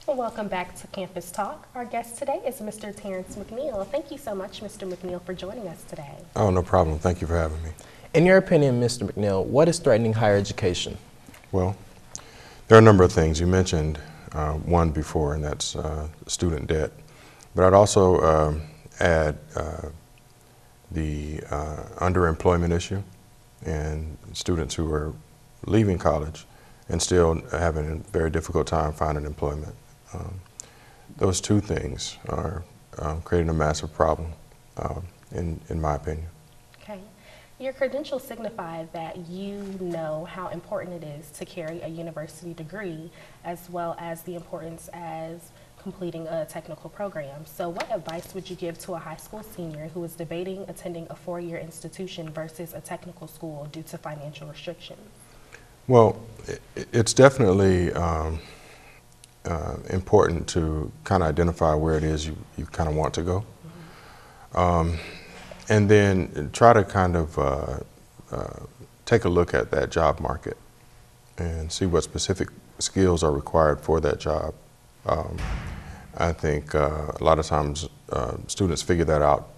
Well, welcome back to Campus Talk. Our guest today is Mr. Terrence McNeil. Thank you so much, Mr. McNeil, for joining us today. Oh, no problem. Thank you for having me. In your opinion, Mr. McNeil, what is threatening higher education? Well, there are a number of things. You mentioned one before, and that's student debt. But I'd also add the underemployment issue and students who are leaving college and still having a very difficult time finding employment. Those two things are creating a massive problem, in my opinion. Okay. Your credentials signify that you know how important it is to carry a university degree, as well as the importance as completing a technical program. So what advice would you give to a high school senior who is debating attending a four-year institution versus a technical school due to financial restrictions? Well, it's definitely important to kind of identify where it is you kind of want to go. And then try to kind of take a look at that job market and see what specific skills are required for that job. I think a lot of times students figure that out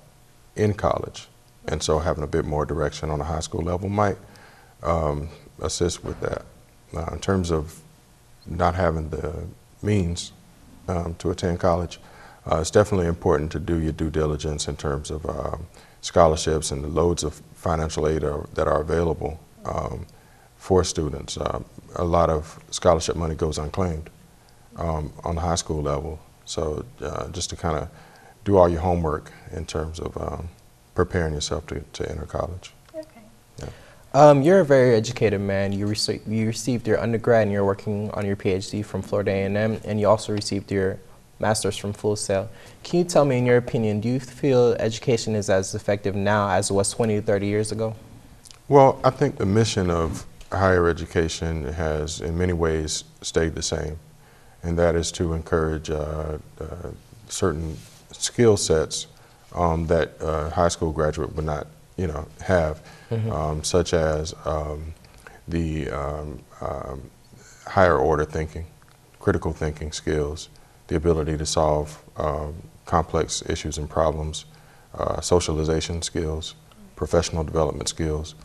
in college, and so having a bit more direction on a high school level might assist with that. In terms of not having the means to attend college, it's definitely important to do your due diligence in terms of scholarships and the loads of financial aid that are available for students. A lot of scholarship money goes unclaimed on the high school level. So just to kind of do all your homework in terms of preparing yourself to enter college. Okay. Yeah. You're a very educated man. You received your undergrad and you're working on your PhD from Florida A&M, and you also received your master's from Full Sail. Can you tell me, in your opinion, do you feel education is as effective now as it was 20 to 30 years ago? Well, I think the mission of higher education has in many ways stayed the same, and that is to encourage certain skill sets that a high school graduate would not, have, such as the higher order thinking, critical thinking skills, the ability to solve complex issues and problems, socialization skills, professional development skills,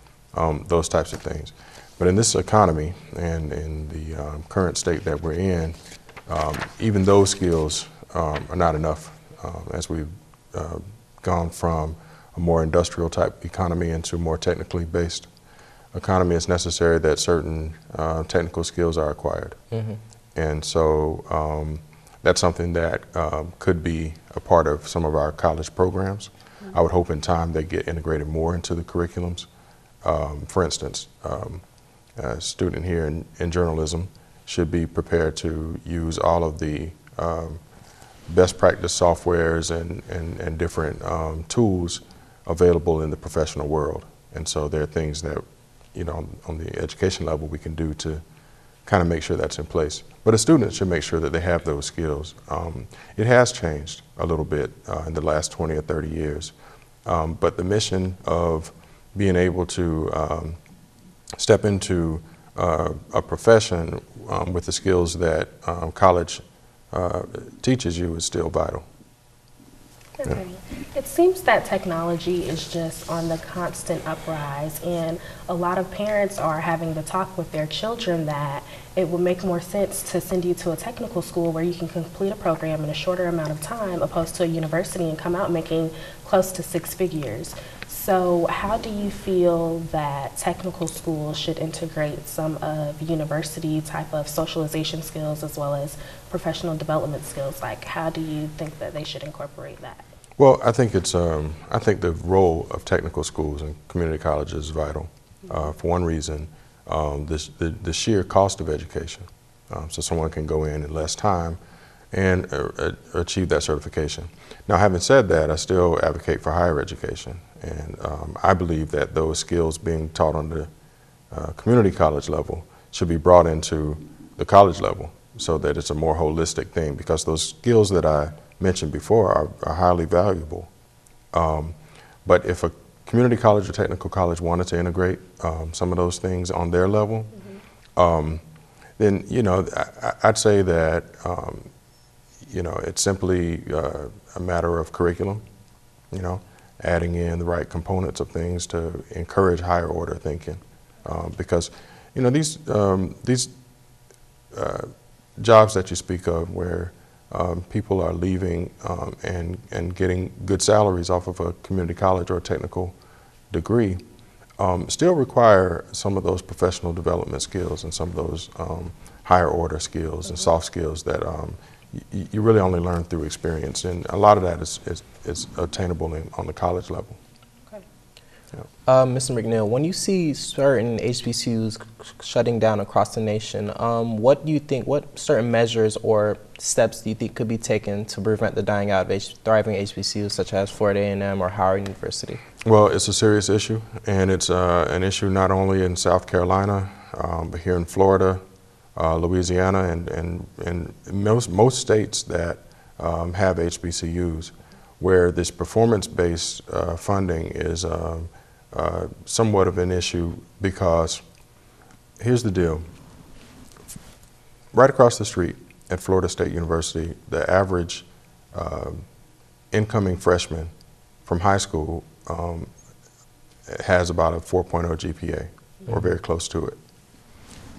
those types of things. But in this economy and in the current state that we're in, even those skills are not enough. As we've gone from a more industrial type economy into a more technically based economy, it's necessary that certain technical skills are acquired. And so that's something that could be a part of some of our college programs. I would hope in time they get integrated more into the curriculums. For instance, a student here in journalism should be prepared to use all of the best practice softwares and different tools available in the professional world. And so there are things that, on the education level we can do to kind of make sure that's in place. But a student should make sure that they have those skills. It has changed a little bit in the last 20 or 30 years. But the mission of being able to step into a profession with the skills that college teaches you is still vital. Okay. Yeah. It seems that technology is just on the constant uprise, and a lot of parents are having to talk with their children that it would make more sense to send you to a technical school where you can complete a program in a shorter amount of time opposed to a university and come out making close to 6 figures. So how do you feel that technical schools should integrate some of university type of socialization skills as well as professional development skills? Like, how do you think that they should incorporate that? Well, I think it's I think the role of technical schools and community colleges is vital. For one reason, the sheer cost of education. So someone can go in less time and achieve that certification. Now, having said that, I still advocate for higher education. And I believe that those skills being taught on the community college level should be brought into the college level so that it's a more holistic thing, because those skills that I mentioned before are highly valuable. But if a community college or technical college wanted to integrate some of those things on their level, then, you know, I'd say that, you know, it's simply a matter of curriculum, you know, adding in the right components of things to encourage higher order thinking. Because, you know, these jobs that you speak of where people are leaving and getting good salaries off of a community college or a technical degree still require some of those professional development skills and some of those higher order skills and soft skills that you really only learn through experience, and a lot of that is attainable on the college level. Okay. Yeah. Mr. McNeil, when you see certain HBCUs shutting down across the nation, what do you think, what certain measures or steps do you think could be taken to prevent the dying out of thriving HBCUs such as Florida A&M or Howard University? Well, it's a serious issue, and it's an issue not only in South Carolina, but here in Florida, Louisiana, and most states that have HBCUs, where this performance-based funding is somewhat of an issue, because here's the deal. Right across the street at Florida State University, the average incoming freshman from high school has about a 4.0 GPA, or very close to it.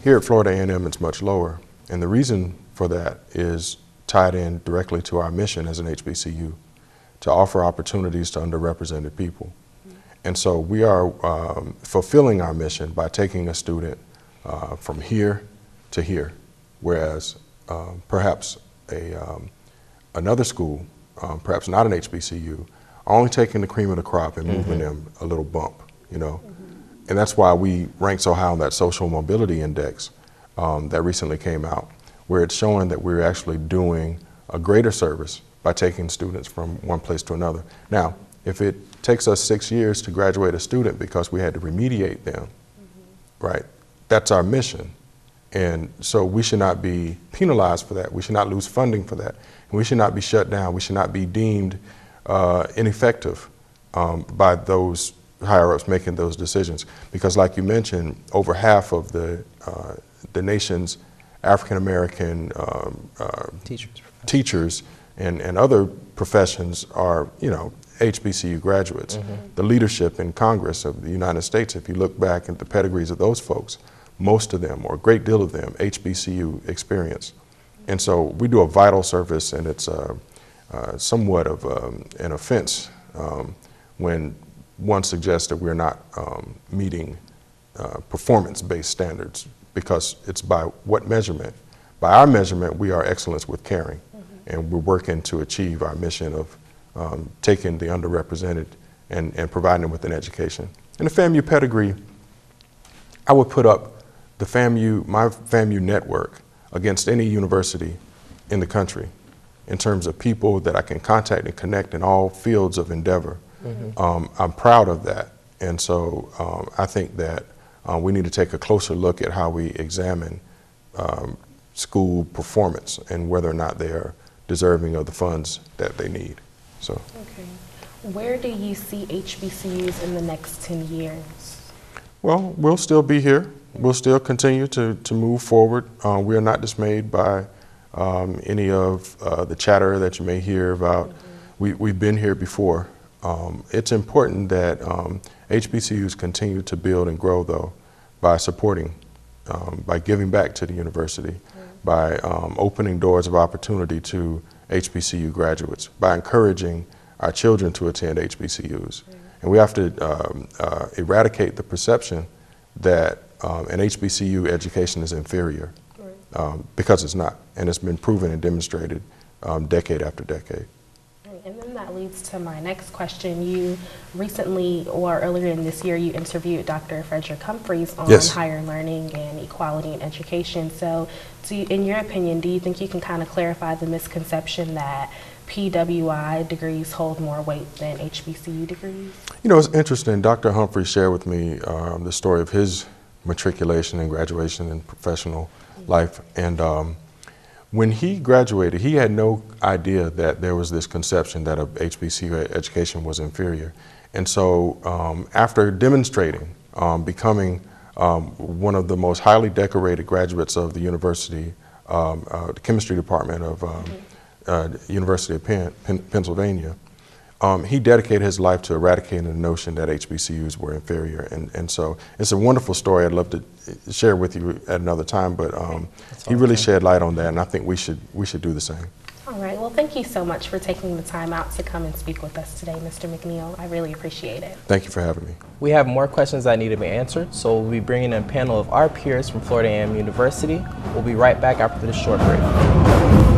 Here at Florida A&M, it's much lower, and the reason for that is tied in directly to our mission as an HBCU, to offer opportunities to underrepresented people. And so we are fulfilling our mission by taking a student from here to here, whereas perhaps another school, perhaps not an HBCU, are only taking the cream of the crop and moving them a little bump, you know. And that's why we rank so high on that social mobility index that recently came out, where it's showing that we're actually doing a greater service by taking students from one place to another. Now, if it takes us 6 years to graduate a student because we had to remediate them, right, that's our mission. And so we should not be penalized for that. We should not lose funding for that. And we should not be shut down. We should not be deemed ineffective by those higher-ups making those decisions. Because like you mentioned, over half of the nation's African-American teachers and other professions are, you know, HBCU graduates. The leadership in Congress of the United States, if you look back at the pedigrees of those folks, most of them, or a great deal of them, HBCU experience. And so we do a vital service, and it's somewhat of an offense when one suggests that we're not meeting performance-based standards, because it's by what measurement? By our measurement, we are excellence with caring, and we're working to achieve our mission of taking the underrepresented and providing them with an education. And the FAMU pedigree, I would put up my FAMU network against any university in the country in terms of people that I can contact and connect in all fields of endeavor. I'm proud of that, and so I think that we need to take a closer look at how we examine school performance and whether or not they are deserving of the funds that they need. So. Okay. Where do you see HBCUs in the next 10 years? Well, we'll still be here. We'll still continue to move forward. We are not dismayed by any of the chatter that you may hear about. We've been here before. It's important that HBCUs continue to build and grow, though, by supporting, by giving back to the university, by opening doors of opportunity to HBCU graduates, by encouraging our children to attend HBCUs. And we have to eradicate the perception that an HBCU education is inferior, because it's not, and it's been proven and demonstrated decade after decade. And then that leads to my next question. You recently, or earlier in this year, you interviewed Dr. Frederick Humphreys on higher learning and equality in education. So in your opinion, do you think you can kind of clarify the misconception that PWI degrees hold more weight than HBCU degrees? You know, it's interesting. Dr. Humphreys shared with me the story of his matriculation and graduation and professional life. And when he graduated, he had no idea that there was this conception that a HBCU education was inferior. And so after demonstrating, becoming one of the most highly decorated graduates of the university, the chemistry department of University of Pennsylvania. He dedicated his life to eradicating the notion that HBCUs were inferior, and so it's a wonderful story. I'd love to share with you at another time, but he really shed light on that, and I think we should do the same. All right. Well, thank you so much for taking the time out to come and speak with us today, Mr. McNeil. I really appreciate it. Thank you for having me. We have more questions that need to be answered, so we'll be bringing in a panel of our peers from Florida A&M University. We'll be right back after this short break.